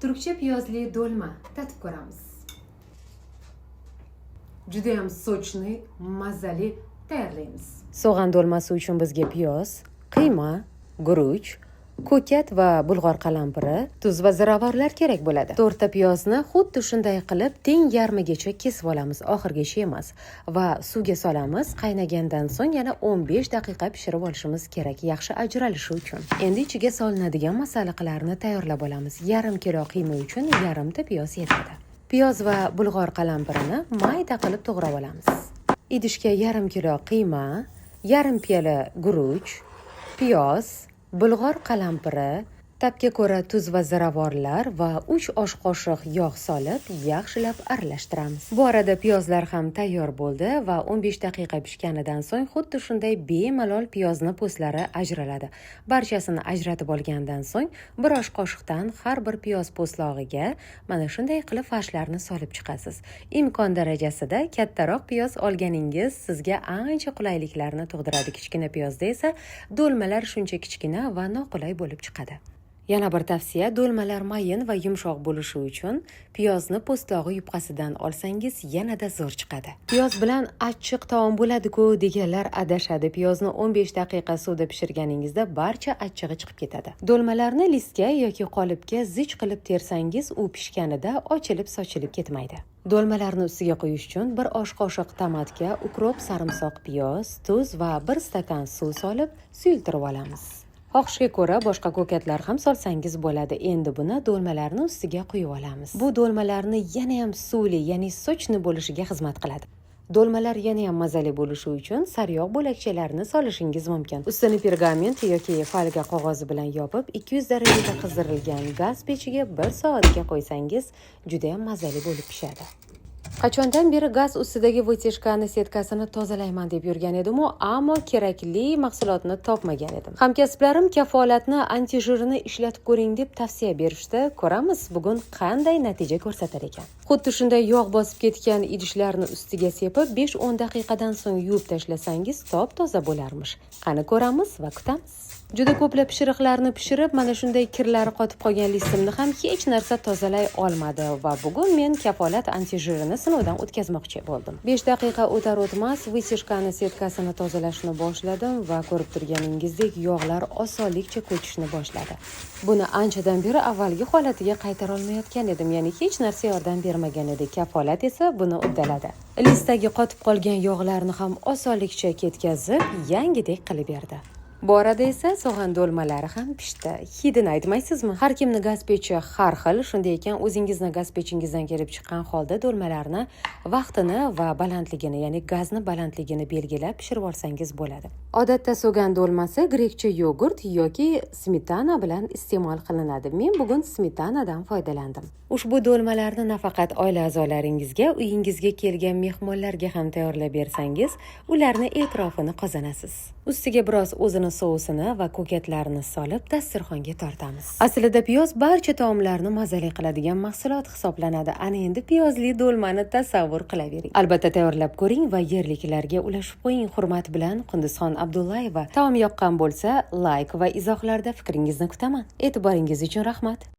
Turkcha piyozli do'lma tatib ko'ramiz. Juda ham sochli, mazali tayyorlaymiz. So'g'an do'lmasi uchun bizga piyoz, qiyma, guruch, ko'kat va bulg'or qalampiri, tuz va ziravorlar kerak bo'ladi. 4 ta piyozni xuddi shunday qilib teng yarmigacha kesib olamiz, oxirgacha emas, va suvga solamiz. Qaynagandan so'ng yana 15 daqiqa pishirib olishimiz kerak, yaxshi ajralishi uchun. Endi ichiga solinadigan masalliqlarni tayyorlab olamiz. Yarim kilo qiyma uchun yarimta piyoz yetadi. Piyoz va bulg'or qalampirini mayda qilib to'g'rab olamiz. Idishga yarim kilo qiyma, yarim piyola guruch, piyoz, bulg'or qalampiri, tabga ko'ra tuz va ziravorlar va 3 osh qoshiq yog' solib yaxshilab aralashtiramiz. Bu arada piyozlar ham tayyor bo'ldi va 15 daqiqa pishganidan so'ng xuddi shunday bemalol piyozni po'stlari ajraladi. Barchasini ajratib olgandan so'ng 1 osh qoshiqdan har bir piyoz po'stlog'iga mana shunday qilib farshlarni solib chiqasiz. Imkon darajasida kattaroq piyoz olganingiz sizga ancha qulayliklarni tug'diradi. Kichkina piyozda esa do'lmalar shuncha kichkina va noqulay bo'lib chiqadi. Yana bir tavsiya, do'lmalar mayin va yumshoq bo'lishi uchun piyozni po'stlog'i yupqasidan olsangiz yanada zo'r chiqadi. Piyoz bilan achchiq taom bo'ladi-ku deganlar adashadi. Piyozni 15 daqiqa suvda pishirganingizda barcha achchig'i chiqib ketadi. Do'lmalarni listga yoki qolipga zich qilib tersangiz, u pishganida ochilib sochilib ketmaydi. Do'lmalarni ustiga qo'yish uchun 1 osh qoshiq tomatga ukrop, sarimsoq, piyoz, tuz va 1 stakan suv solib suyultirib olamiz. Xohishga ko'ra boshqa ko'katlar ham solsangiz bo'ladi. Endi buni do'lmalarni ustiga quyib olamiz. Bu do'lmalarni yana ham suvli, ya'ni sochni bo'lishiga xizmat qiladi. Do'lmalar yana ham mazali bo'lishi uchun sariyog' bo'lakchalarini solishingiz mumkin. Ustini pergament yoki folga qog'ozi bilan yopib, 200 darajada qizdirilgan gaz pechiga 1 soatga qo'ysangiz, juda ham mazali bo'lib pishadi. Qachondan beri gaz ustidagi vытяжкani setkasini tozalayman deb yurgan edim, ammo kerakli mahsulotni topmagan edim. Hamkasblarim kafolatni antijirini ishlatib ko'ring deb tavsiya berishdi. Ko'ramiz bugun qanday natija ko'rsatar ekan. Xuddi shunday yog' bosib ketgan idishlarni ustiga sepib 5-10 daqiqadan so'ng yuvib tashlasangiz top-toza bo'larmish. Qani ko'ramiz va kutamiz. Juda ko'plab pishiriqlarni pishirib, mana shunday kirlari qotib qolgan listimni ham hech narsa tozalay olmadi va bugun men kafolat antijirini sinovdan o'tkazmoqchi bo'ldim. 5 daqiqa o'tar o'tmas vытяжкani setkasini tozalashni boshladim va ko'rib turganingizdek yog'lar osonlikcha ko'chishni boshladi. Buni anchadan beri avvalgi holatiga qaytara olmayotgan edim, ya'ni hech narsa yordam bermagan edi. Kafolat esa buni uddaladi. Listdagi qotib qolgan yog'larni ham osonlikcha ketkazib, yangidek qilib berdi. Bu arada esa so'g'an do'lmalari ham pishdi. Hidini aytmaysizmi? Har kimni gaz pechi har xil. Shunday ekan, o'zingizni gaz pechingizdan kelib chiqqan holda do'lmalarni vaqtini va balandligini, ya'ni gazni balandligini belgilab pishirib olsangiz bo'ladi. Odatda so'g'an do'lmasi grekcha yogurt yoki smetana bilan iste'mol qilinadi. Men bugun smetanadan foydalandim. Ushbu do'lmalarni nafaqat oila a'zolaringizga, uyingizga kelgan mehmonlarga ham tayyorlab bersangiz, ularni e'tirofini qozonasiz. Ustiga biroz o'zini sousini va ko'katlarni solib dasturxonga tortamiz. Aslida piyoz barcha taomlarni mazali qiladigan mahsulot hisoblanadi. Ana endi piyozli do'lmani tasavvur qilavering. Albatta tayyorlab ko'ring va yerliklarga ulashib qo'ying. Hurmat bilan, Qunduzxon Abdullayeva. Taom yoqqan bo'lsa, like va izohlarda fikringizni kutaman. E'tiboringiz uchun rahmat.